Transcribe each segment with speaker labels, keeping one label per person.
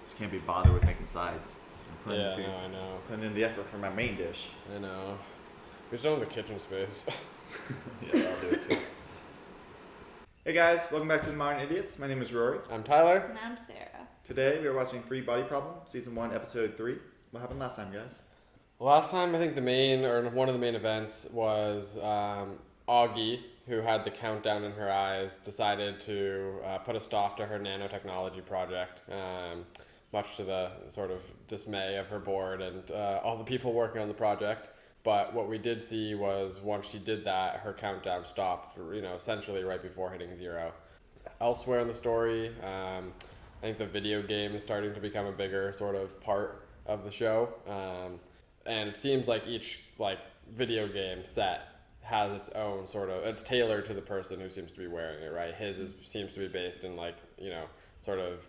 Speaker 1: Just can't be bothered with making sides.
Speaker 2: I know.
Speaker 1: Putting in the effort for my main dish.
Speaker 2: I know. We just don't have the kitchen space.
Speaker 1: Yeah, I'll do it too. Hey guys, welcome back to The Modern Idiots. My name is Rory.
Speaker 2: I'm Tyler.
Speaker 3: And I'm Sarah.
Speaker 1: Today we are watching Free Body Problem, Season 1, Episode 3. What happened last time, guys?
Speaker 2: Last time, I think one of the main events was Augie, who had the countdown in her eyes, decided to put a stop to her nanotechnology project, much to the sort of dismay of her board and all the people working on the project. But what we did see was once she did that, her countdown stopped, essentially right before hitting 0. Elsewhere in the story, I think the video game is starting to become a bigger sort of part of the show. And it seems like each video game set has its own sort of, it's tailored to the person who seems to be wearing it, right? His seems to be based in sort of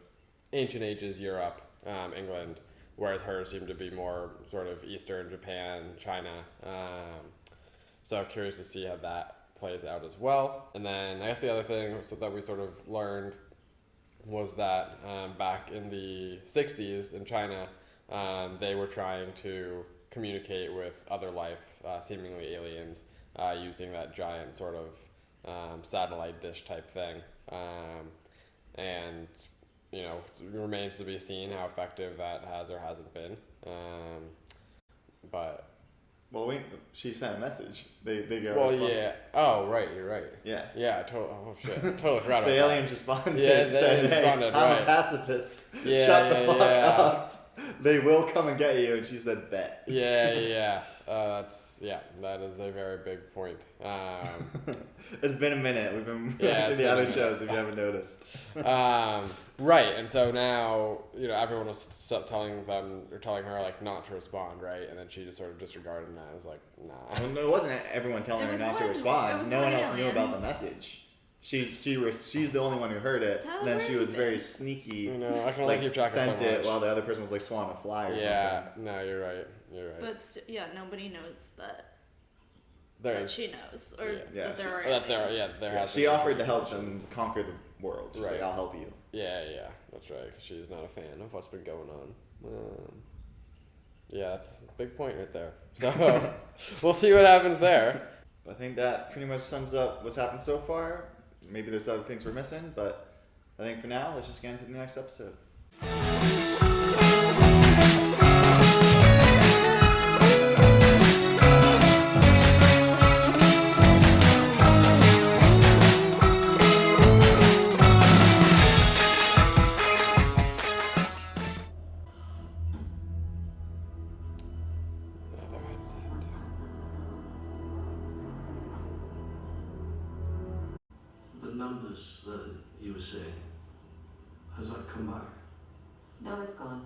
Speaker 2: ancient ages Europe, England, whereas hers seem to be more sort of Eastern, Japan, China. So curious to see how that plays out as well. And then I guess the other thing that we sort of learned was that back in the 60s in China, they were trying to communicate with other life, seemingly aliens, using that giant sort of satellite dish type thing. And it remains to be seen how effective that has or hasn't been. But
Speaker 1: well, wait, she sent a message. They got a
Speaker 2: well,
Speaker 1: response.
Speaker 2: yeah. Oh, right, you're right.
Speaker 1: Yeah.
Speaker 2: Yeah, oh shit, totally forgot about
Speaker 1: The
Speaker 2: that.
Speaker 1: aliens responded.
Speaker 2: Yeah, they
Speaker 1: said,
Speaker 2: responded,
Speaker 1: hey, I'm
Speaker 2: right.
Speaker 1: a pacifist.
Speaker 2: Yeah,
Speaker 1: Shut the
Speaker 2: yeah,
Speaker 1: fuck
Speaker 2: yeah.
Speaker 1: up. They will come and get you. And she said, bet.
Speaker 2: Yeah. That is a very big point.
Speaker 1: It's been a minute. We've been
Speaker 2: Yeah,
Speaker 1: to the other shows if you haven't noticed.
Speaker 2: Right, and so now everyone was telling her like not to respond, right? And then she just sort of disregarded that. I was like, nah.
Speaker 1: Well, no, it wasn't everyone telling her not to respond. No one else knew
Speaker 3: alien.
Speaker 1: about the message. She's the only one who heard it.
Speaker 3: Tell
Speaker 1: And then
Speaker 3: her
Speaker 1: she was
Speaker 3: everything.
Speaker 1: very sneaky.
Speaker 2: I can only keep track of so
Speaker 1: sent it
Speaker 2: much.
Speaker 1: while the other person was like swatting a fly or
Speaker 2: Yeah,
Speaker 1: something.
Speaker 2: no, you're right.
Speaker 3: But nobody knows that
Speaker 2: There's
Speaker 3: she knows, or
Speaker 1: Yeah,
Speaker 3: that there are
Speaker 2: there
Speaker 1: Yeah,
Speaker 2: has
Speaker 1: she
Speaker 2: to be.
Speaker 1: offered to help them conquer the world. She's
Speaker 2: Right.
Speaker 1: like, I'll help you.
Speaker 2: Yeah, that's right. Because she's not a fan of what's been going on. Yeah, that's a big point right there. So we'll see what happens there.
Speaker 1: I think that pretty much sums up what's happened so far. Maybe there's other things we're missing, but I think for now, let's just get into the next episode.
Speaker 2: Another headset.
Speaker 4: The numbers that you were seeing, has that come back?
Speaker 5: No, it's gone.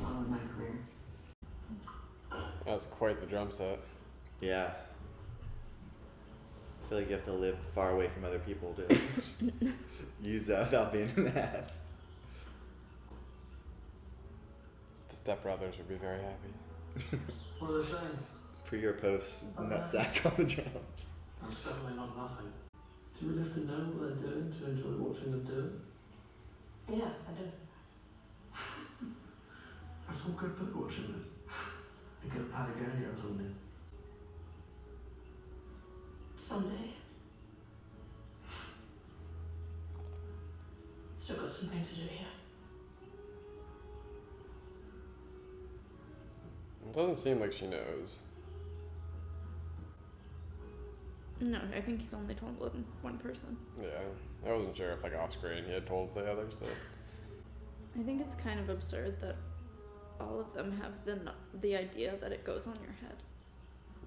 Speaker 5: Along with my career.
Speaker 2: That's quite the drum set.
Speaker 1: Yeah. I feel like you have to live far away from other people to use that without being an ass.
Speaker 2: The stepbrothers would be very happy.
Speaker 4: What are they saying?
Speaker 1: Pre or post nutsack on the drums.
Speaker 4: That's certainly not nothing. Do you really have to know what they're doing to enjoy watching them do it?
Speaker 5: Yeah, I do.
Speaker 4: That's all good bird watching then. You get a Patagonia or something.
Speaker 5: Someday. Still got some things to do here.
Speaker 2: It doesn't seem like she knows.
Speaker 3: No, I think he's only told one person.
Speaker 2: Yeah, I wasn't sure if off screen he had told the others that.
Speaker 3: I think it's kind of absurd that all of them have the idea that it goes on your head.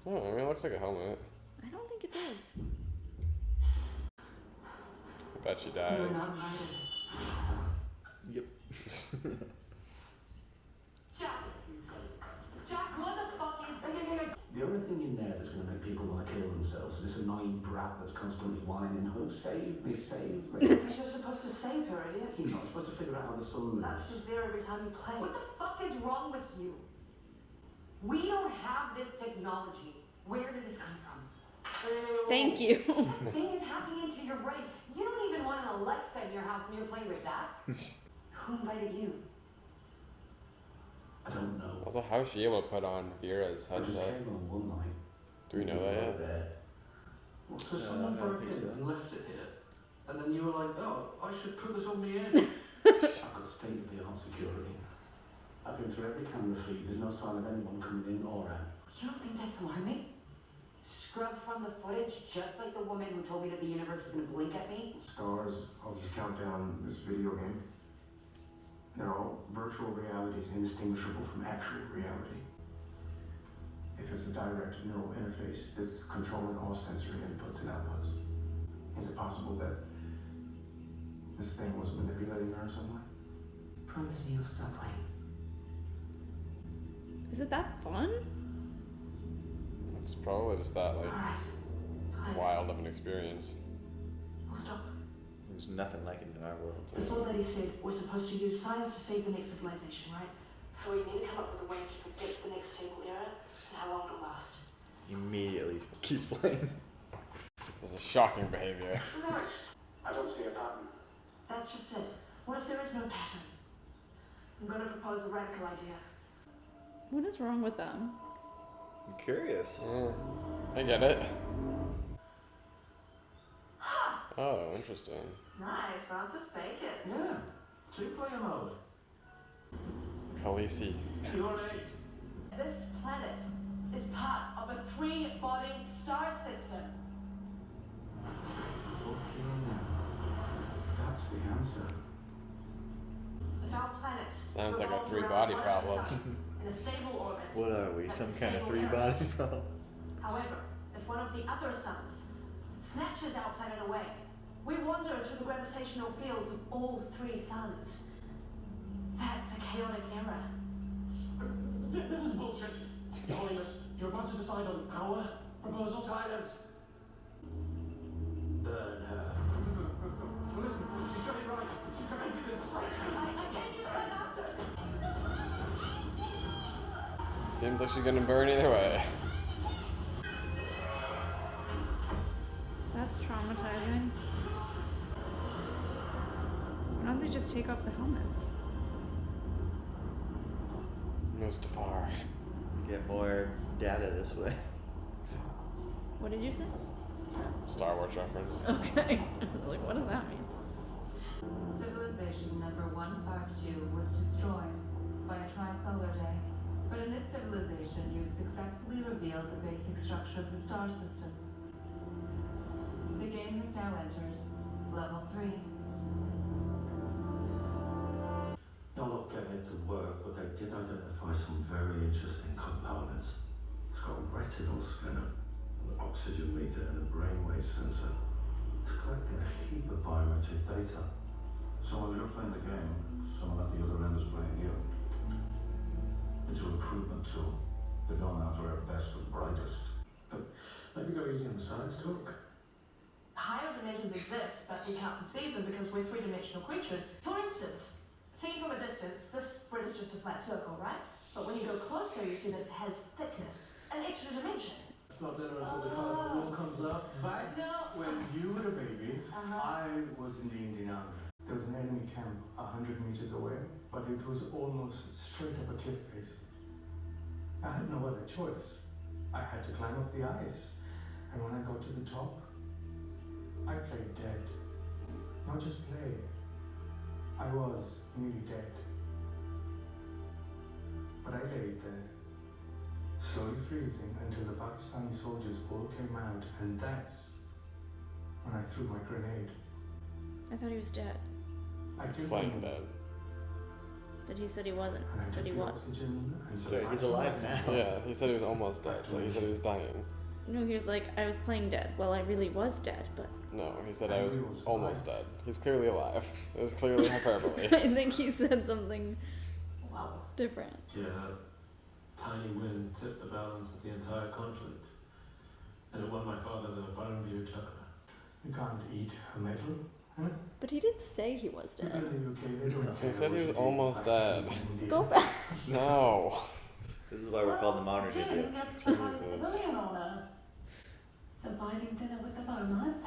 Speaker 2: Oh, I mean, it looks like a helmet.
Speaker 3: I don't think it does.
Speaker 2: I bet she
Speaker 5: You were
Speaker 2: dies.
Speaker 5: not invited.
Speaker 1: Yep.
Speaker 5: Jack, what the fuck is this?
Speaker 4: The only thing in there that's going to make people want to kill themselves is this annoying brat that's constantly whining, oh, save me, save me.
Speaker 5: You're supposed to save her, idiot.
Speaker 4: You're not supposed to figure out how the sun moves.
Speaker 5: She's there every time you play.
Speaker 6: What the fuck is wrong with you? We don't have this technology. Where did this come from?
Speaker 3: Thank you.
Speaker 6: The thing is hacking into your brain. You don't even want an Alexa in your house and you're playing with that.
Speaker 5: Who invited you?
Speaker 4: I don't know.
Speaker 2: Also, how is she able to put on Vera's
Speaker 4: I just
Speaker 2: headset?
Speaker 4: came on one night.
Speaker 2: Do we know that yet?
Speaker 4: There. Well, so
Speaker 1: No,
Speaker 4: someone
Speaker 1: I don't
Speaker 4: broke
Speaker 1: think
Speaker 4: in
Speaker 1: so.
Speaker 4: and left it here. And then you were like, oh, I should put this on my head. I've got state-of-the-art security. I've been through every camera feed. There's no sign of anyone coming in or out.
Speaker 6: You don't think that's alarming? Scrubbed from the footage, just like the woman who told me that the universe was gonna blink at me?
Speaker 7: Stars, Augie's Countdown, this video game. They're all virtual realities indistinguishable from actual reality. If it's a direct neural interface that's controlling all sensory inputs and outputs, is it possible that this thing was manipulating her in some way?
Speaker 6: Promise me you'll stop playing.
Speaker 3: Is it that fun?
Speaker 2: It's probably just that like
Speaker 6: Alright. Fine.
Speaker 2: wild of an experience.
Speaker 6: I'll stop.
Speaker 1: There's nothing like it in our world.
Speaker 8: This old lady said we're supposed to use science to save the next civilization, right? So we need to come up with a way to predict the next stable era and how long it'll last.
Speaker 1: Immediately keeps playing.
Speaker 2: This is shocking behavior.
Speaker 4: I don't see a pattern.
Speaker 8: That's just it. What if there is no pattern? I'm gonna propose a radical idea.
Speaker 3: What is wrong with them?
Speaker 1: I'm curious.
Speaker 2: I get it. Oh, interesting.
Speaker 8: Nice, Francis Bacon.
Speaker 4: Yeah, two-player mode.
Speaker 2: Khaleesi.
Speaker 4: You're an 8.
Speaker 8: This planet is part of a 3-body star system.
Speaker 4: That's the answer.
Speaker 8: The foul planet
Speaker 2: Sounds like a
Speaker 8: revolves
Speaker 2: 3-body
Speaker 8: around
Speaker 2: problem.
Speaker 8: one of the suns in a stable orbit.
Speaker 1: What are we? Some kind of
Speaker 8: Stable
Speaker 1: 3-body
Speaker 8: Eras.
Speaker 1: problem?
Speaker 8: However, if one of the other suns snatches our planet away, we wander through the gravitational fields of all 3 suns. That's a chaotic era.
Speaker 4: This is bullshit. Your Holiness, you're about to decide on our proposal. Silence. Burn her.
Speaker 7: Listen, she said it right. She's connected to this.
Speaker 8: I gave you the right answer.
Speaker 2: Seems like she's gonna burn either way.
Speaker 3: That's traumatizing. Why don't they just take off the helmets?
Speaker 2: Mustafar.
Speaker 1: Get more data this way.
Speaker 3: What did you say?
Speaker 2: Star Wars reference.
Speaker 3: Okay. I was like, what does that mean?
Speaker 6: Civilization number 152 was destroyed by a tri-solar day. But in this civilization, you've successfully revealed the basic structure of the star system. The game has now entered level 3.
Speaker 4: Now look, getting it to work, but they did identify some very interesting components. It's got a retinal scanner, an oxygen meter, and a brainwave sensor. It's collecting a heap of biometric data.
Speaker 7: So while you're playing the game, someone at the other end is playing you. It's a recruitment tool. They're going after our best and brightest.
Speaker 4: Maybe go easy on the science talk.
Speaker 8: Higher dimensions exist, but we can't perceive them because we're 3-dimensional creatures. For instance, seen from a distance, this grid is just a flat circle, right? But when you go closer, you see that it has thickness, an extra dimension.
Speaker 9: It's not dinner until the colourful wall comes out. Back when you were a baby, I was in the Indian Army. There was an enemy camp 100 meters away, but it was almost straight up a cliff face. I had no other choice. I had to climb up the ice, and when I got to the top, I played dead. Not just play. I was nearly dead. But I laid there, slowly freezing until the Pakistani soldiers all came out, and that's when I threw my grenade.
Speaker 3: I thought he was dead.
Speaker 9: I killed
Speaker 2: Playing
Speaker 9: him.
Speaker 2: dead.
Speaker 3: But he said he wasn't.
Speaker 9: And I
Speaker 3: He said he
Speaker 9: took the
Speaker 3: was.
Speaker 9: oxygen and
Speaker 1: So he's
Speaker 9: I-
Speaker 1: alive now.
Speaker 2: Yeah, he said he was almost dead. Like, he said he was dying.
Speaker 3: No, he was like, I was playing dead. Well, I really was dead, but
Speaker 2: No, he said I was almost dead. He's clearly alive. It was clearly hyperbole.
Speaker 3: I think he said something
Speaker 8: Wow.
Speaker 3: different.
Speaker 10: Yeah, that tiny win tipped the balance of the entire conflict. And it won my father the Bonneville chakra.
Speaker 9: You can't eat a medal. Huh?
Speaker 3: But he did say he was
Speaker 9: People
Speaker 3: dead.
Speaker 9: in the UK, they don't
Speaker 2: He
Speaker 9: care
Speaker 2: said he
Speaker 9: what
Speaker 2: was
Speaker 9: you do.
Speaker 2: almost dead.
Speaker 3: Go back.
Speaker 2: No.
Speaker 1: This is why we're called the modern
Speaker 8: Jim,
Speaker 1: idiots.
Speaker 8: that's the civilian honor. Surviving dinner with the Bomards.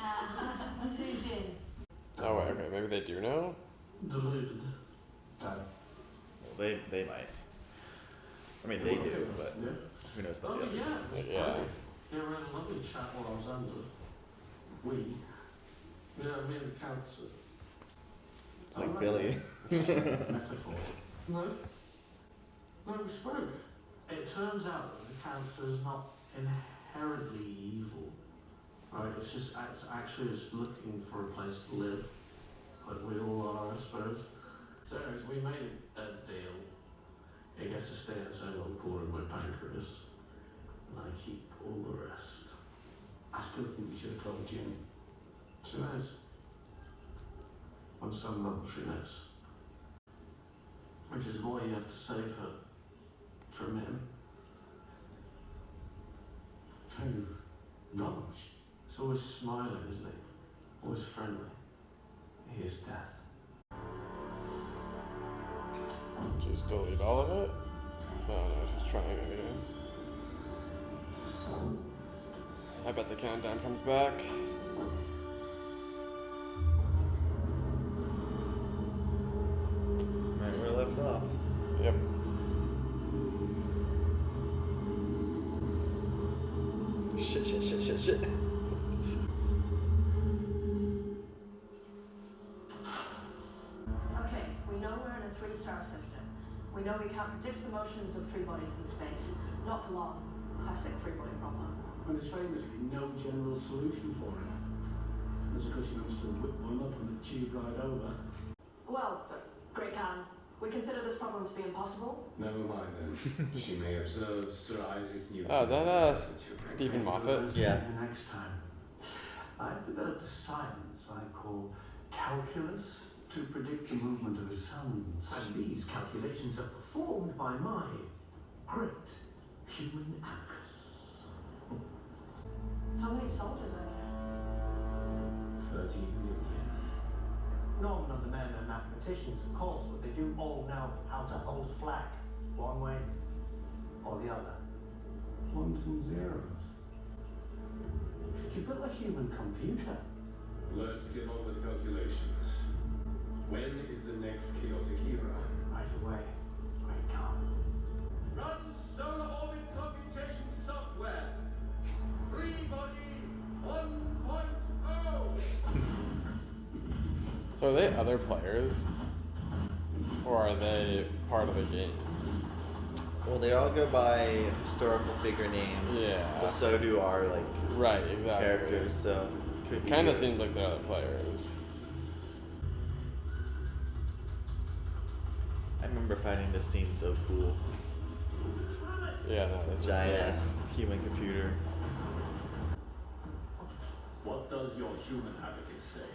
Speaker 6: To Jin.
Speaker 2: Oh wait, okay, maybe they do know?
Speaker 10: Deluded.
Speaker 7: Dad,
Speaker 1: Well, they might. I mean, they do, but
Speaker 10: Yeah.
Speaker 1: who knows about
Speaker 10: Oh
Speaker 1: the others?
Speaker 10: yeah.
Speaker 2: Yeah.
Speaker 10: They were in a lovely chat while I was under. We. Yeah, me and the council.
Speaker 1: It's like Billy.
Speaker 10: Metaphor. No. No, we spoke. It turns out that the council is not inherently evil. Right? It's just actually just looking for a place to live. Like we all are, I suppose. So anyways, we made a deal. He gets to stay in his own little corner of my pancreas. And I keep all the rest. I still think we should have told Jim. She knows. On some level she knows. Which is why you have to save her from him. Who? Gosh. He's always smiling, isn't he? Always friendly. He is death.
Speaker 2: Just delete all of it? No, she's trying it again. I bet the countdown comes back.
Speaker 1: Right where I left off.
Speaker 2: Yep.
Speaker 1: Shit.
Speaker 8: Okay, we know we're in a 3-star system. We know we can't predict the motions of 3 bodies in space. Not for long. Classic 3-body problem.
Speaker 9: And there's famously no general solution for it. As of course you managed to whip one up on the tube ride over.
Speaker 8: Well, Great Khan, we consider this problem to be impossible.
Speaker 11: Never mind then. She may observe Sir Isaac Newton.
Speaker 2: Oh, is that Stephen Moffat?
Speaker 1: Yeah.
Speaker 9: The next time. I've developed a science I call calculus to predict the movement of the suns. And these calculations are performed by my great human abacus.
Speaker 8: How many soldiers are there?
Speaker 11: 30 million.
Speaker 7: None of the men are mathematicians, of course, but they do all know how to hold a flag, one way or the other.
Speaker 9: Ones and zeros. You built a human computer.
Speaker 11: Let's get on with calculations. When is the next chaotic era?
Speaker 9: Right away. Great Khan.
Speaker 12: Run solar orbit computation software. 3-body 1.0.
Speaker 2: So are they other players? Or are they part of the game?
Speaker 1: Well, they all go by historical figure names.
Speaker 2: Yeah.
Speaker 1: But so do our
Speaker 2: Right, exactly.
Speaker 1: characters. So could be.
Speaker 2: Kind of seems like they're other players.
Speaker 1: I remember finding this scene so cool.
Speaker 2: Yeah, no, this
Speaker 1: Giant
Speaker 2: is
Speaker 1: ass human computer.
Speaker 12: What does your human abacus say?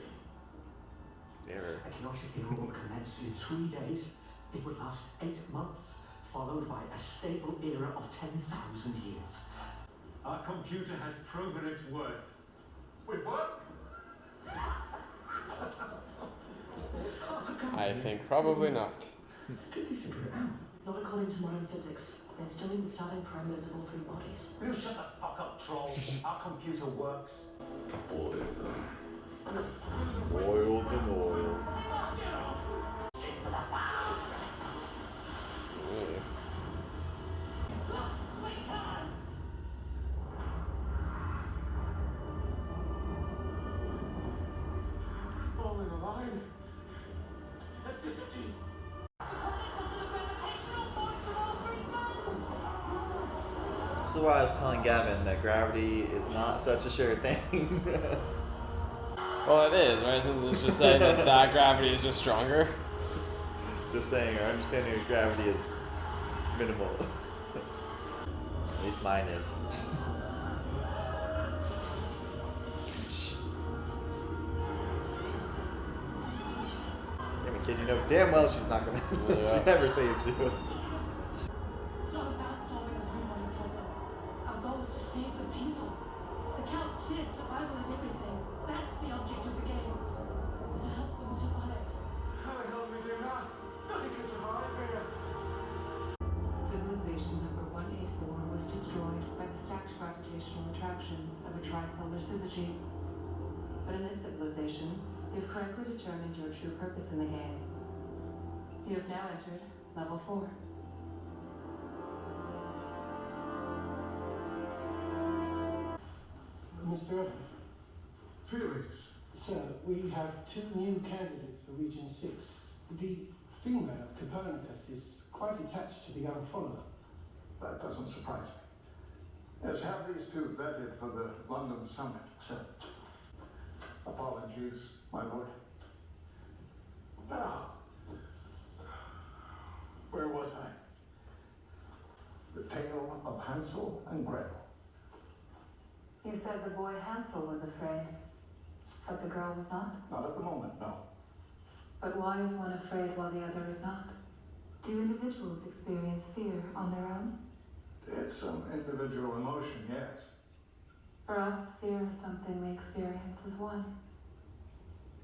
Speaker 1: Error.
Speaker 7: A chaotic era will commence in 3 days. It will last 8 months, followed by a stable era of 10,000 years.
Speaker 12: Our computer has proven its worth. Wait, what?
Speaker 2: I think probably not.
Speaker 8: Not according to modern physics. They're still in the starting parameters of all 3 bodies.
Speaker 7: You shut the fuck up, troll. Our computer works.
Speaker 11: Oil.
Speaker 1: Oiled and oiled.
Speaker 2: Really.
Speaker 9: All in a line.
Speaker 12: Necessity.
Speaker 1: This is why I was telling Gavin that gravity is not such a sure thing.
Speaker 2: Well, it is, right? Isn't this just saying that gravity is just stronger?
Speaker 1: Just saying, our understanding of gravity is minimal. At least mine is. Damn it, kid, you know damn well she's not gonna.
Speaker 2: Yeah.
Speaker 1: She never saves you.
Speaker 6: It's not about solving a 3-body problem. Our goal is to save the people. The Count said survival is everything. That's the object of the game. To help them survive.
Speaker 9: How the hell do we do that? Nothing can survive here.
Speaker 5: Civilization number 184 was destroyed by the stacked gravitational attractions of a trisolar syzygy. But in this civilization, you've correctly determined your true purpose in the game. You have now entered level 4.
Speaker 13: Mr. Evans?
Speaker 12: Felix.
Speaker 13: Sir, we have 2 new candidates for Region 6. The female, Copernicus, is quite attached to the young follower.
Speaker 7: That doesn't surprise me. Let's have these two vetted for the London summit, sir. Apologies, my lord. Now, where was I? The tale of Hansel and Gretel.
Speaker 6: You said the boy Hansel was afraid, but the girl was not?
Speaker 7: Not at the moment, no.
Speaker 6: But why is one afraid while the other is not? Do individuals experience fear on their own?
Speaker 7: It's some individual emotion, yes.
Speaker 6: For us, fear is something we experience as one.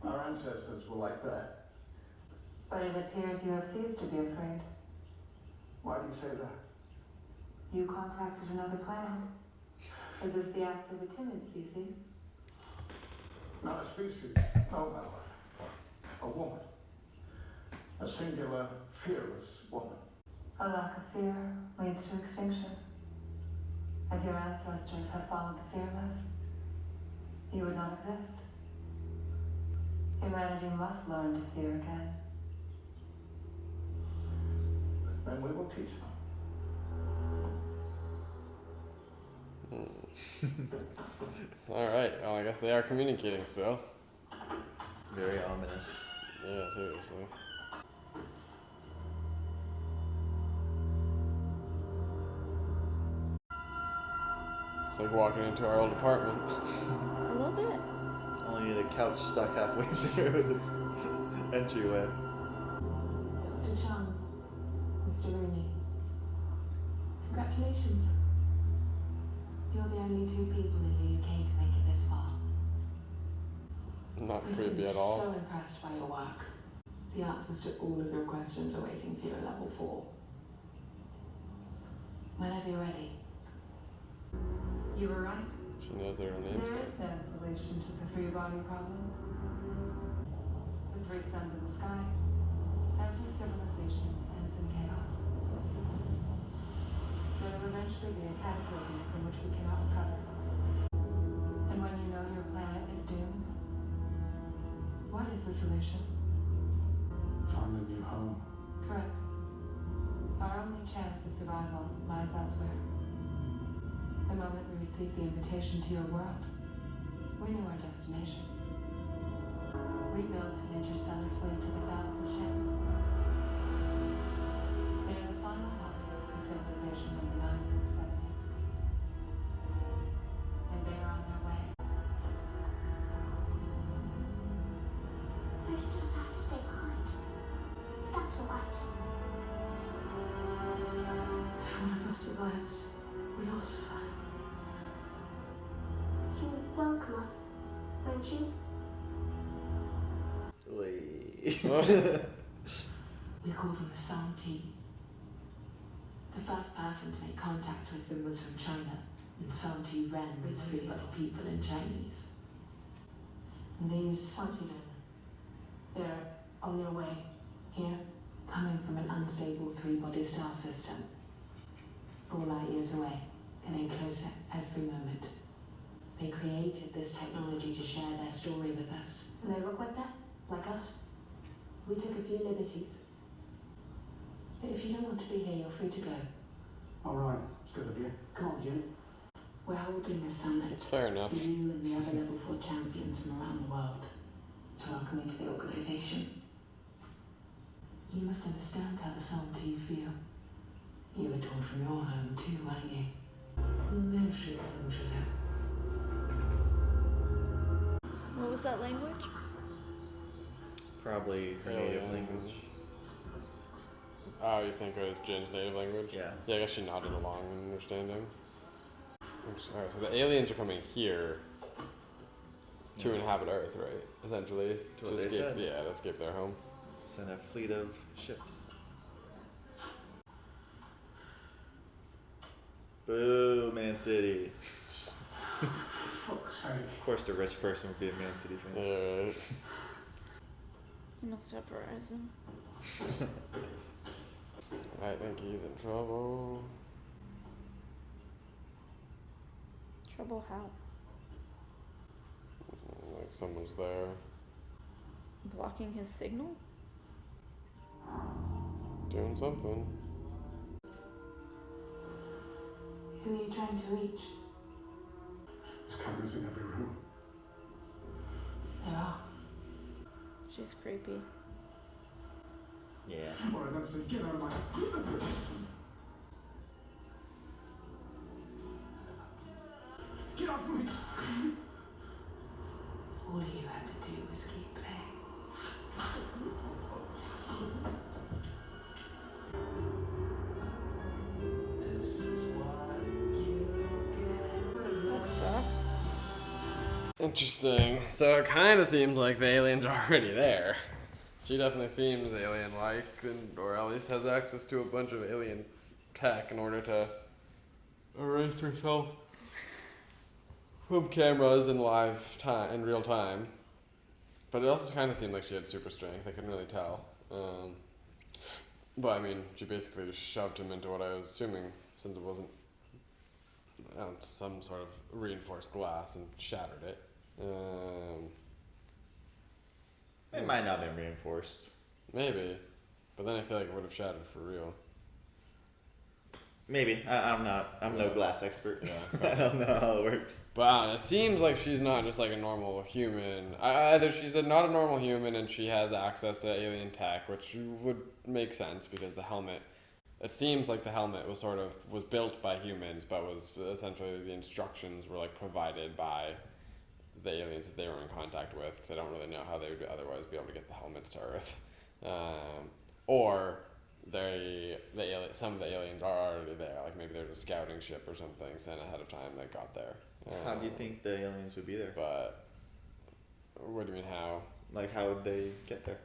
Speaker 7: Our ancestors were like that.
Speaker 6: But it appears you have ceased to be afraid.
Speaker 7: Why do you say that?
Speaker 6: You contacted another planet. Is this the act of a timid species?
Speaker 7: Not a species, no, my lord. A woman. A singular, fearless woman.
Speaker 6: A lack of fear leads to extinction. If your ancestors had followed the fearless, you would not exist. Humanity must learn to fear again.
Speaker 7: Then we will teach them.
Speaker 2: Alright, well, I guess they are communicating still.
Speaker 1: Very ominous.
Speaker 2: Yeah, seriously. It's like walking into our old apartment.
Speaker 3: A little bit.
Speaker 1: Only need a couch stuck halfway through the entryway.
Speaker 8: Dr. Chung, Mr. Rooney, congratulations. You're the only 2 people in the UK to make it this far.
Speaker 2: Not
Speaker 8: I've
Speaker 2: creepy
Speaker 8: been
Speaker 2: at all.
Speaker 8: so impressed by your work. The answers to all of your questions are waiting for you at level 4. Whenever you're ready. You were right.
Speaker 2: She knows their own names.
Speaker 5: There is no solution to the 3-body problem. The 3 suns in the sky. Every civilization ends in chaos. There will eventually be a cataclysm from which we cannot recover. And when you know your planet is doomed, what is the solution?
Speaker 9: Find a new home.
Speaker 5: Correct. Our only chance of survival lies elsewhere. The moment we received the invitation to your world, we knew our destination. We built an interstellar fleet of 1,000 ships. They are the final hub of civilization number 947. And they are on their way.
Speaker 14: We're still sad to stay behind. That's alright.
Speaker 8: If one of us survives, we all survive.
Speaker 14: You'll welcome us, won't you?
Speaker 8: We call them the Sound Team. The first person to make contact with them was from China, and Sound T Ren means 3-bodied people in Chinese. And these Santiren, they're on their way here, coming from an unstable 3-body star system. 4 light years away, getting closer every moment. They created this technology to share their story with us. And they look like that? Like us? We took a few liberties. But if you don't want to be here, you're free to go.
Speaker 7: All right, it's good of you.
Speaker 8: Come on, Jim. We're holding this summit
Speaker 2: That's fair enough.
Speaker 8: for you and the other level 4 champions from around the world to welcome you to the organisation. You must understand how the Soul Team feel. You were torn from your home too, weren't you?
Speaker 3: What was that language?
Speaker 1: Probably her native language.
Speaker 2: Oh, you think it was Jin's native language?
Speaker 1: Yeah.
Speaker 2: Yeah, I guess she nodded along in understanding. Alright, so the aliens are coming here to inhabit Earth, right? Essentially.
Speaker 1: That's what they
Speaker 2: escape,
Speaker 1: said.
Speaker 2: yeah, to escape their home.
Speaker 1: Send a fleet of ships. Boo, Man City.
Speaker 10: Fuck's sake.
Speaker 1: Of course, the rich person would be a Man City fan.
Speaker 2: Alright.
Speaker 3: You must have Verizon.
Speaker 2: I think he's in trouble.
Speaker 3: Trouble how?
Speaker 2: someone's there.
Speaker 3: Blocking his signal?
Speaker 2: Doing something.
Speaker 5: Who are you trying to reach?
Speaker 7: There's cameras in every room.
Speaker 5: There are.
Speaker 3: She's creepy.
Speaker 1: Yeah.
Speaker 7: Alright, that's it. Get out of my... Get off me!
Speaker 5: All you had to do was keep playing.
Speaker 3: That sucks.
Speaker 2: Interesting. So it kind of seems like the alien's already there. She definitely seems alien-like, or at least has access to a bunch of alien tech in order to erase herself from cameras in real time. But it also kind of seemed like she had super strength. I couldn't really tell. But I mean, she basically just shoved him into what I was assuming, since it wasn't some sort of reinforced glass, and shattered it.
Speaker 1: It might not have been reinforced.
Speaker 2: Maybe, but then I feel like it would have shattered for real.
Speaker 1: Maybe. I'm no glass expert.
Speaker 2: Yeah,
Speaker 1: I don't know how it works.
Speaker 2: But it seems like she's not just like a normal human. Either she's not a normal human and she has access to alien tech, which would make sense because the helmet. It seems like the helmet was built by humans, but was essentially the instructions were like provided by the aliens that they were in contact with. Because I don't really know how they would otherwise be able to get the helmets to Earth, or some of the aliens are already there. Like maybe there's a scouting ship or something sent ahead of time that got there.
Speaker 1: How do you think the aliens would be there?
Speaker 2: But what do you mean how?
Speaker 1: Like how would they get there?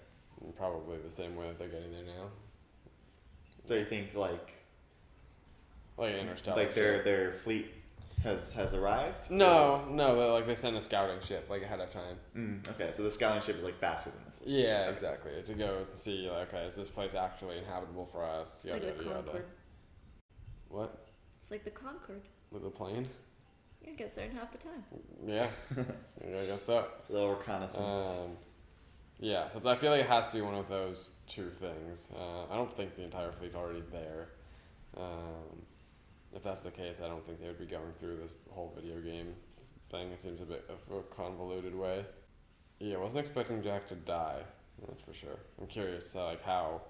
Speaker 2: Probably the same way that they're getting there now.
Speaker 1: So you think like
Speaker 2: interstellar?
Speaker 1: Like their fleet has arrived?
Speaker 2: No, but like they sent a scouting ship like ahead of time.
Speaker 1: Okay, so the scouting ship is like faster than the fleet.
Speaker 2: Yeah, exactly. To go see like, okay, is this place actually inhabitable for us?
Speaker 3: It's like the Concorde.
Speaker 2: What?
Speaker 3: It's like the Concorde.
Speaker 2: With the plane?
Speaker 3: Yeah, it gets there in half the time.
Speaker 2: Yeah, I guess so.
Speaker 1: A little reconnaissance.
Speaker 2: Yeah, so I feel like it has to be one of those two things. I don't think the entire fleet's already there. If that's the case, I don't think they would be going through this whole video game thing. It seems a bit of a convoluted way. Yeah, I wasn't expecting Jack to die, that's for sure. I'm curious, like how,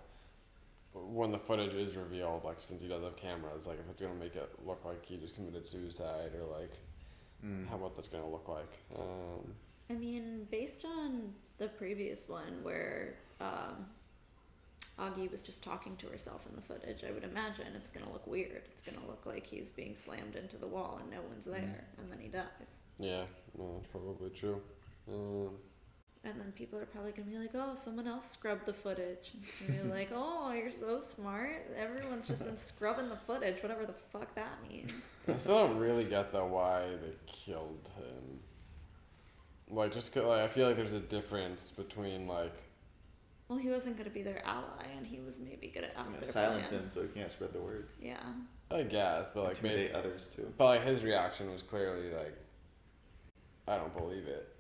Speaker 2: when the footage is revealed, like since he does have cameras, like if it's gonna make it look like he just committed suicide, or like what that's gonna look like.
Speaker 3: I mean, based on the previous one where Augie was just talking to herself in the footage, I would imagine it's going to look weird. It's going to look like he's being slammed into the wall and no one's there, and then he dies.
Speaker 2: Yeah, no, that's probably true.
Speaker 3: And then people are probably going to be like, oh, someone else scrubbed the footage. And it's going to be like, oh, you're so smart. Everyone's just been scrubbing the footage, whatever the fuck that means.
Speaker 2: I still don't really get though why they killed him. Like, just like, I feel like there's a difference between like.
Speaker 3: Well, he wasn't going to be their ally, and he was maybe going to out their
Speaker 1: silence
Speaker 3: plan.
Speaker 1: him so he can't spread the word.
Speaker 3: Yeah.
Speaker 2: I guess, but like
Speaker 1: intimidate others too.
Speaker 2: But like his reaction was clearly like, I don't believe it.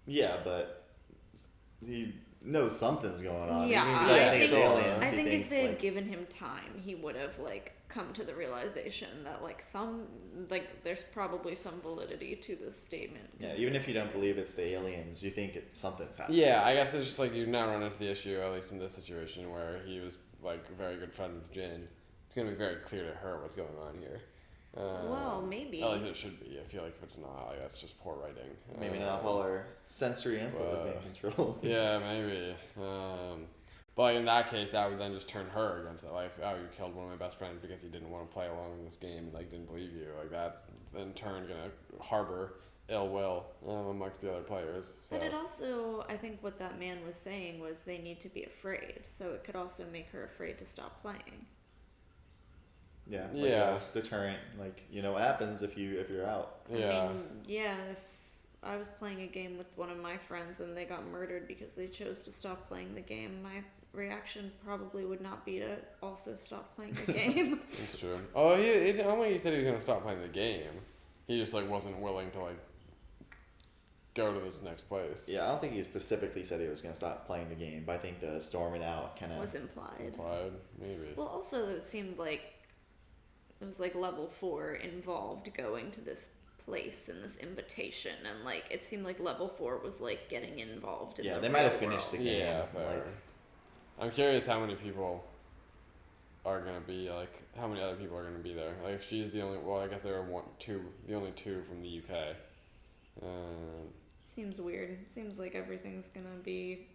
Speaker 1: Yeah, but he knows something's going on.
Speaker 3: Yeah,
Speaker 1: I
Speaker 3: think if they had given him time, he would have like come to the realization that there's probably some validity to this statement.
Speaker 1: Yeah, even if you don't believe it's the aliens, you think something's happening.
Speaker 2: Yeah, I guess it's just like you now run into the issue, at least in this situation, where he was like a very good friend with Jin. It's gonna be very clear to her what's going on here.
Speaker 3: Well, maybe.
Speaker 2: At least it should be. I feel like if it's not, like, that's just poor writing.
Speaker 1: Maybe not while our sensory input is being controlled.
Speaker 2: Yeah, maybe. But in that case, that would then just turn her against it. Like, oh, you killed one of my best friends because he didn't want to play along in this game and like didn't believe you. Like that's in turn gonna harbor ill will amongst the other players. So.
Speaker 3: But it also, I think what that man was saying was they need to be afraid. So it could also make her afraid to stop playing.
Speaker 1: Yeah. Like a deterrent. Like, you know what happens if you're out.
Speaker 2: Yeah.
Speaker 3: I mean, yeah, if I was playing a game with one of my friends and they got murdered because they chose to stop playing the game, my reaction probably would not be to also stop playing the game.
Speaker 2: That's true. Oh, I don't think he said he was going to stop playing the game. He just like wasn't willing to like go to this next place.
Speaker 1: Yeah, I don't think he specifically said he was gonna stop playing the game, but I think the storming out kind of
Speaker 3: was implied.
Speaker 2: Implied, maybe.
Speaker 3: Well, also it seemed like it was like level 4 involved going to this place and this invitation, and like it seemed like level 4 was like getting involved in
Speaker 1: Yeah,
Speaker 3: the
Speaker 1: they might have
Speaker 3: real
Speaker 1: finished the
Speaker 3: world.
Speaker 1: game.
Speaker 2: Yeah, fair.
Speaker 1: Like,
Speaker 2: I'm curious how many people are gonna be like, how many other people are gonna be there. Like if she's the only, well, I guess there are the only two from the UK.
Speaker 3: Seems weird. Seems like everything's gonna be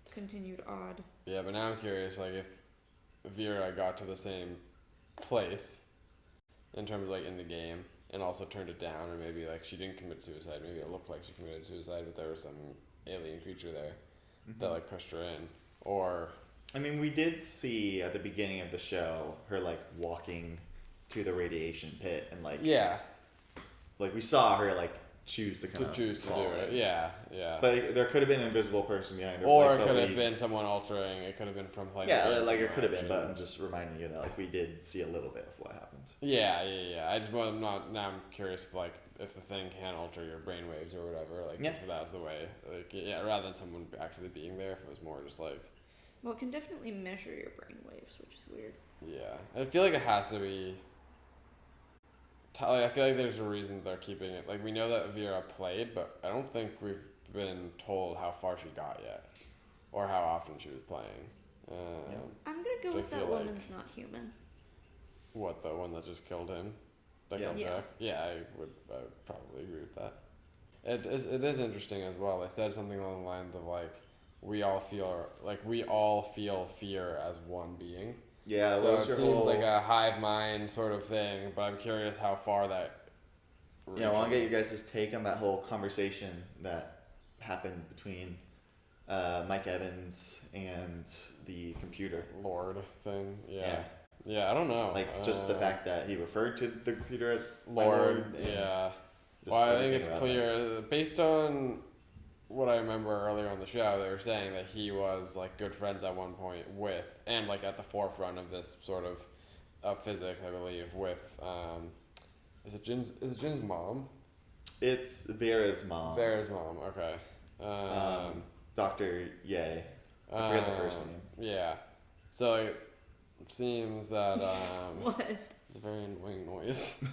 Speaker 3: continued odd.
Speaker 2: Yeah, but now I'm curious, like if Vera got to the same place in terms of like in the game and also turned it down, or maybe like she didn't commit suicide, maybe it looked like she committed suicide, but there was some alien creature there that like pushed her in. Or
Speaker 1: I mean, we did see at the beginning of the show her like walking to the radiation pit, and like
Speaker 2: yeah,
Speaker 1: like we saw her like choose to kind of
Speaker 2: to do it. Yeah.
Speaker 1: But there could have been an invisible person behind her.
Speaker 2: Or
Speaker 1: like,
Speaker 2: it could have been someone altering. It could have been from like
Speaker 1: yeah, like it could have been. But I'm just reminding you that like we did see a little bit of what happened.
Speaker 2: Yeah. I just I'm not now. I'm curious if like if the thing can alter your brainwaves or whatever. Like if that's the way. Like yeah, rather than someone actually being there. If it was more just like.
Speaker 3: Well, it can definitely measure your brain waves, which is weird.
Speaker 2: Yeah, I feel like it has to be. I feel like there's a reason they're keeping it. Like we know that Vera played, but I don't think we've been told how far she got yet, or how often she was playing.
Speaker 3: I'm gonna go with that woman's not human.
Speaker 2: What, the one that just killed him? That comes back? Yeah, I would probably agree with that. It is interesting as well. They said something along the lines of like, we all feel fear as one being.
Speaker 1: Yeah,
Speaker 2: so it seems like a hive mind sort of thing, but I'm curious how far that.
Speaker 1: Yeah, I want to get you guys' take on that whole conversation that happened between Mike Evans and the computer
Speaker 2: Lord thing. Yeah, I don't know.
Speaker 1: Like just the fact that he referred to the computer as
Speaker 2: Lord. Yeah. Well, I think it's clear based on what I remember earlier on the show, they were saying that he was like good friends at one point with, and like at the forefront of this sort of physics, I believe, with is it Jin's mom?
Speaker 1: It's Vera's mom.
Speaker 2: Vera's mom. Okay.
Speaker 1: Dr. Ye. I forget the first name.
Speaker 2: Yeah. So it seems that
Speaker 3: what?
Speaker 2: It's a very annoying noise.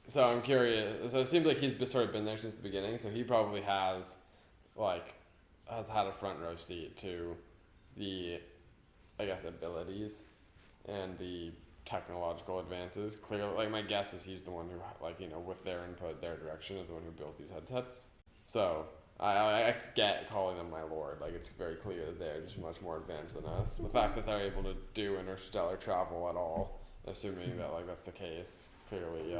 Speaker 2: So I'm curious. So it seems like he's sort of been there since the beginning. So he probably has had a front row seat to the, I guess, abilities and the technological advances. Clearly, like my guess is he's the one who, like, you know, with their input, their direction, is the one who built these headsets. So I get calling them my lord. Like it's very clear that they're just much more advanced than us. The fact that they're able to do interstellar travel at all, assuming that like that's the case, clearly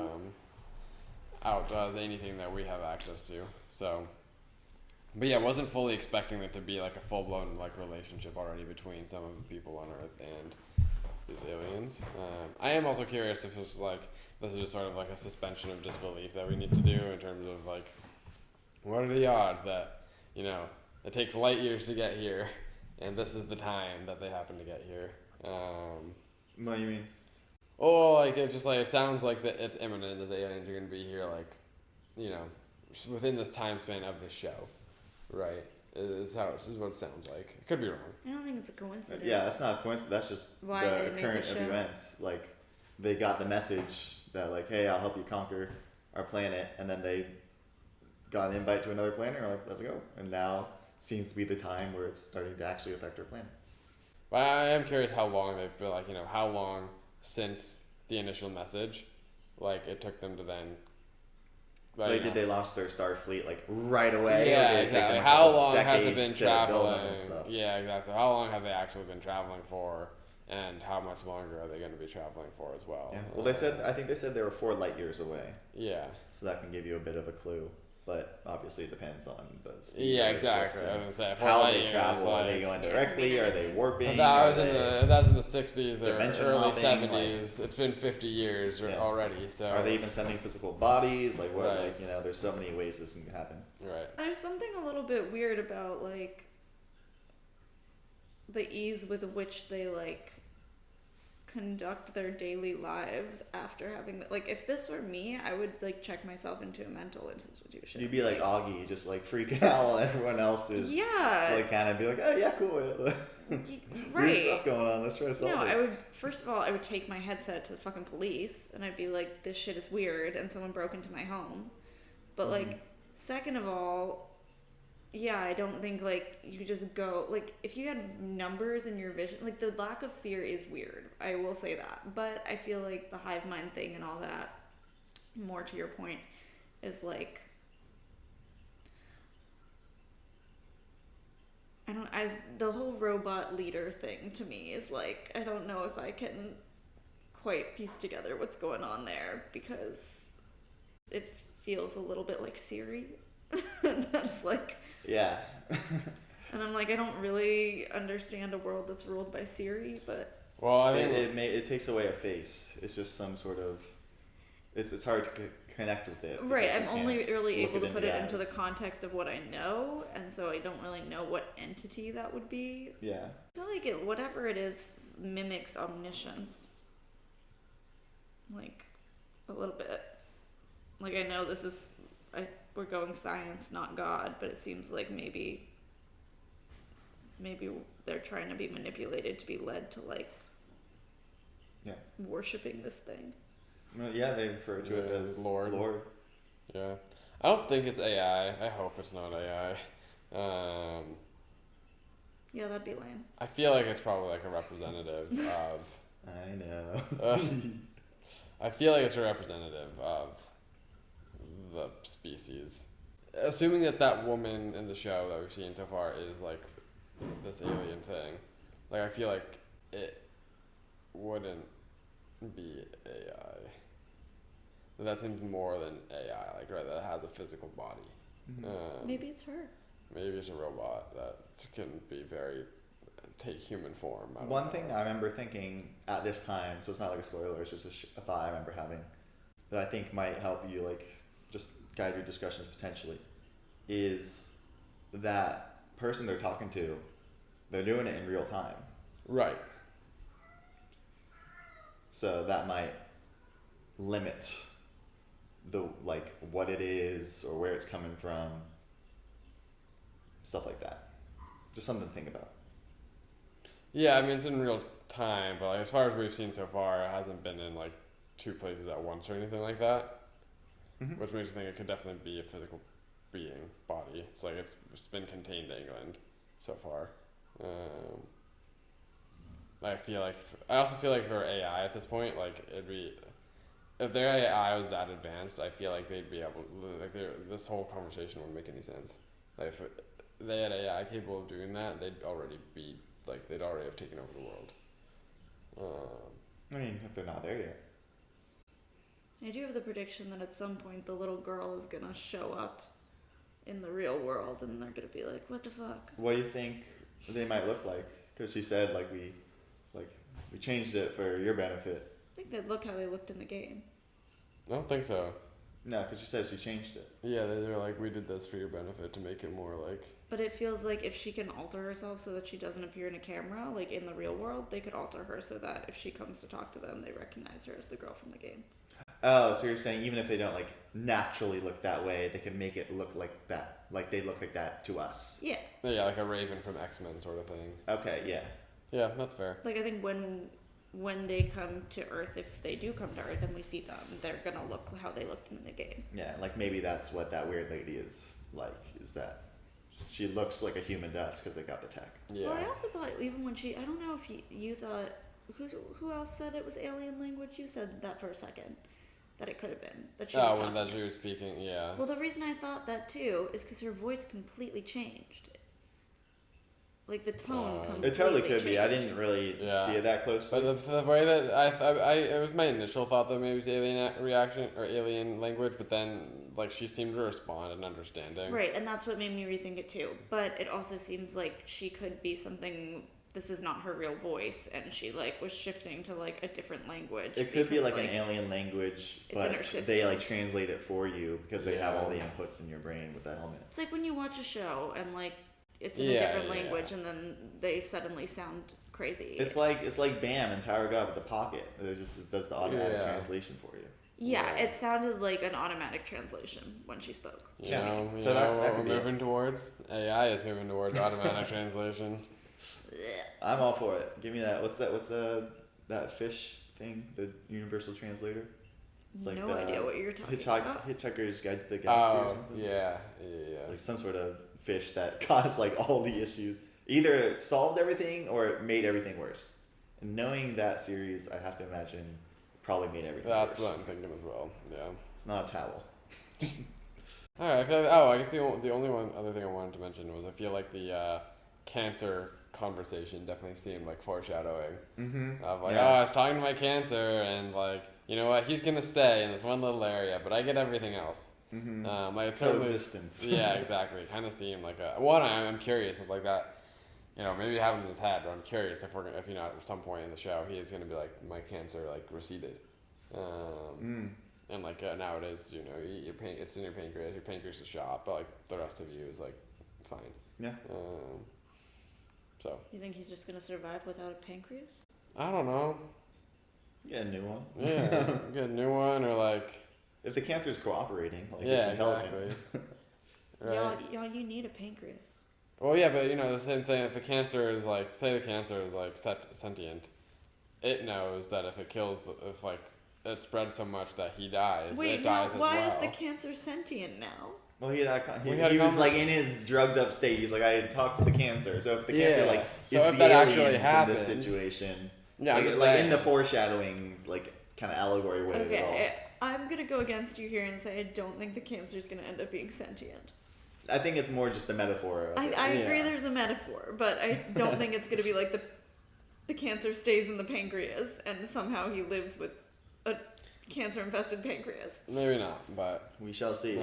Speaker 2: outdoes anything that we have access to. So, but yeah, wasn't fully expecting it to be like a full-blown like relationship already between some of the people on Earth and these aliens. I am also curious if it's like this is just sort of like a suspension of disbelief that we need to do in terms of like, what are the odds that, you know, it takes light years to get here, and this is the time that they happen to get here.
Speaker 1: What do you mean?
Speaker 2: Oh, like it's just like it sounds like that it's imminent that the aliens are going to be here, like, you know, within this time span of the show, right? Is what it sounds like. It could be wrong.
Speaker 3: I don't think it's a coincidence.
Speaker 1: Yeah, that's not a coincidence. That's just
Speaker 3: why
Speaker 1: the
Speaker 3: they
Speaker 1: current
Speaker 3: made the show.
Speaker 1: of events. Like they got the message that like, hey, I'll help you conquer our planet, and then they got an invite to another planet. And like, let's go. And now seems to be the time where it's starting to actually affect our planet.
Speaker 2: But I am curious how long they've been, like, you know, how long since the initial message, like, it took them to then...
Speaker 1: Like, did they launch their Starfleet, like, right away?
Speaker 2: Yeah,
Speaker 1: or did it
Speaker 2: exactly.
Speaker 1: take them
Speaker 2: How long has it been
Speaker 1: decades to build
Speaker 2: traveling?
Speaker 1: them and stuff?
Speaker 2: Yeah, exactly. How long have they actually been traveling for, and how much longer are they going to be traveling for as well?
Speaker 1: Yeah. Well, I think they said they were 4 light years away.
Speaker 2: Yeah.
Speaker 1: So that can give you a bit of a clue. But obviously it depends on the speed.
Speaker 2: Yeah, exactly. I was gonna say,
Speaker 1: how they travel. Are they going directly? Are they warping?
Speaker 2: If that was in the 60s or early
Speaker 1: hopping,
Speaker 2: 70s. It's been 50 years already. So
Speaker 1: are they even sending physical bodies? Like what?
Speaker 2: Right.
Speaker 1: Like, you know, there's so many ways this can happen.
Speaker 2: Right.
Speaker 3: There's something a little bit weird about like the ease with which they like conduct their daily lives after having like if this were me, I would like check myself into a mental institution.
Speaker 1: You'd be like Augie, just like freaking out while everyone else is like kind of be like, oh yeah, cool.
Speaker 3: Right.
Speaker 1: Weird stuff going on. Let's try to solve it.
Speaker 3: No, I would first of all I would take my headset to the fucking police and I'd be like, this shit is weird and someone broke into my home. But like second of all, yeah, I don't think like you could just go like if you had numbers in your vision, like the lack of fear is weird. I will say that, but I feel like the hive mind thing and all that, more to your point, is like the whole robot leader thing to me is like I don't know if I can quite piece together what's going on there because it feels a little bit like Siri. That's like
Speaker 1: yeah.
Speaker 3: And I'm like, I don't really understand a world that's ruled by Siri, but
Speaker 2: well, I mean,
Speaker 1: it takes away a face. It's just some sort of. It's hard to connect with it.
Speaker 3: Right, I'm only really able to put it into the
Speaker 1: eyes.
Speaker 3: context of what I know, and so I don't really know what entity that would be.
Speaker 1: Yeah.
Speaker 3: I feel like whatever it is mimics omniscience. Like a little bit. Like I know this is. We're going science, not God, but it seems like maybe they're trying to be manipulated to be led to like worshipping this thing.
Speaker 1: Well, yeah, they refer to it as
Speaker 2: Lord. Yeah, I don't think it's AI. I hope it's not AI.
Speaker 3: Yeah, that'd be lame.
Speaker 2: I feel like it's probably like a representative of.
Speaker 1: I know.
Speaker 2: I feel like it's a representative of the species. Assuming that woman in the show that we've seen so far is like this alien thing, like I feel like it wouldn't be AI. That seems more than AI, like right, that has a physical body.
Speaker 3: Maybe it's her.
Speaker 2: Maybe it's a robot that can be take human form.
Speaker 1: One thing I remember thinking at this time, so it's not like a spoiler, it's just a thought I remember having that I think might help you like just guide your discussions potentially, is that person they're talking to, they're doing it in real time.
Speaker 2: Right.
Speaker 1: So that might limit the like what it is or where it's coming from, stuff like that. Just something to think about.
Speaker 2: Yeah, I mean it's in real time, but like, as far as we've seen so far, it hasn't been in like two places at once or anything like that. Which makes me think it could definitely be a physical body. It's like it's been contained to England so far. I also feel like for AI at this point, like it'd be if their AI was that advanced, I feel like they'd be able like this whole conversation wouldn't make any sense. Like if they had AI capable of doing that, they'd already have taken over the world.
Speaker 1: I mean, if they're not there yet.
Speaker 3: I do have the prediction that at some point the little girl is gonna show up in the real world and they're gonna be like, what the fuck?
Speaker 1: What do you think they might look like? Because she said we changed it for your benefit.
Speaker 3: I think they'd look how they looked in the game.
Speaker 2: I don't think so.
Speaker 1: No, because she said she changed it.
Speaker 2: Yeah, they're like, we did this for your benefit to make it more like...
Speaker 3: But it feels like if she can alter herself so that she doesn't appear in a camera, like in the real world, they could alter her so that if she comes to talk to them, they recognize her as the girl from the game.
Speaker 1: Oh, so you're saying even if they don't like naturally look that way, they can make it look like that, like they look like that to us.
Speaker 3: Yeah.
Speaker 2: Yeah, like a Raven from X-Men sort of thing.
Speaker 1: Okay, yeah.
Speaker 2: Yeah, that's fair.
Speaker 3: Like I think when they come to Earth, if they do come to Earth and we see them, they're gonna look how they looked in the game.
Speaker 1: Yeah, like maybe that's what that weird lady is like, is that she looks like a human does because they got the tech.
Speaker 2: Yeah.
Speaker 3: Well, I also thought even when I don't know if you thought, who else said it was alien language? You said that for a second. That it could have been. That she was talking.
Speaker 2: She was speaking, yeah.
Speaker 3: Well, the reason I thought that too is because her voice completely changed. Like the tone completely
Speaker 1: It totally could
Speaker 3: changed.
Speaker 1: be. I didn't really see it that closely.
Speaker 2: But the way that it was my initial thought that maybe it was alien reaction or alien language, but then like she seemed to respond and understanding.
Speaker 3: Right, and that's what made me rethink it too. But it also seems like she could be something. This is not her real voice, and she like was shifting to like a different language.
Speaker 1: It could be like an alien language, but they like translate it for you because they have all the inputs in your brain with the helmet.
Speaker 3: It's like when you watch a show and like it's in a different language, and then they suddenly sound crazy.
Speaker 1: It's like Bam and Tower of God with the pocket. It just does the automatic translation for you.
Speaker 3: Yeah, it sounded like an automatic translation when she spoke.
Speaker 2: So that what we're moving towards? AI is moving towards automatic translation.
Speaker 1: I'm all for it. Give me that. What's that fish thing? The universal translator? It's like
Speaker 3: no idea what you're talking about.
Speaker 1: Hitchhiker's Guide to the Galaxy or something.
Speaker 2: Yeah.
Speaker 1: Like some sort of fish that caused like all the issues. Either solved everything or made everything worse. And knowing that series, I have to imagine probably made everything worse.
Speaker 2: That's what I'm thinking as well. Yeah.
Speaker 1: It's not a towel.
Speaker 2: All right. I guess the only other thing I wanted to mention was I feel like the cancer conversation definitely seemed like foreshadowing of like, I was talking to my cancer and like, you know what, he's gonna stay in this one little area, but I get everything else. Like
Speaker 1: coexistence.
Speaker 2: Yeah, exactly. It kind of seemed like I'm curious if like that. You know, maybe have it in his head, but I'm curious if at some point in the show he is going to be like, my cancer like receded, and like nowadays, you know, it's in your pancreas is shot, but like the rest of you is like fine.
Speaker 1: Yeah.
Speaker 2: So.
Speaker 3: You think he's just going to survive without a pancreas?
Speaker 2: I don't know.
Speaker 1: Get a new one.
Speaker 2: Yeah, get a new one, or like.
Speaker 1: If the cancer's cooperating, like it's intelligent.
Speaker 2: Exactly. Right.
Speaker 3: Y'all, you need a pancreas.
Speaker 2: Well, yeah, but you know the same thing. If the cancer is like, say the cancer is like sentient, it knows that if it kills, if like it spreads so much that he dies,
Speaker 3: Wait,
Speaker 2: it dies as well.
Speaker 3: why is the cancer sentient now?
Speaker 1: Well, he was like in his drugged up state. He's like, I had talked to the cancer. So if the cancer like is the aliens in this situation, like in the foreshadowing, like kind of allegory way of it all.
Speaker 3: I'm gonna go against you here and say I don't think the cancer is gonna end up being sentient.
Speaker 1: I think it's more just the metaphor.
Speaker 3: I agree there's a metaphor, but I don't think it's going to be like the cancer stays in the pancreas and somehow he lives with a cancer-infested pancreas.
Speaker 2: Maybe not, but
Speaker 1: we shall see.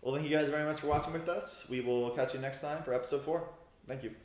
Speaker 1: Well, thank you guys very much for watching with us. We will catch you next time for episode 4. Thank you.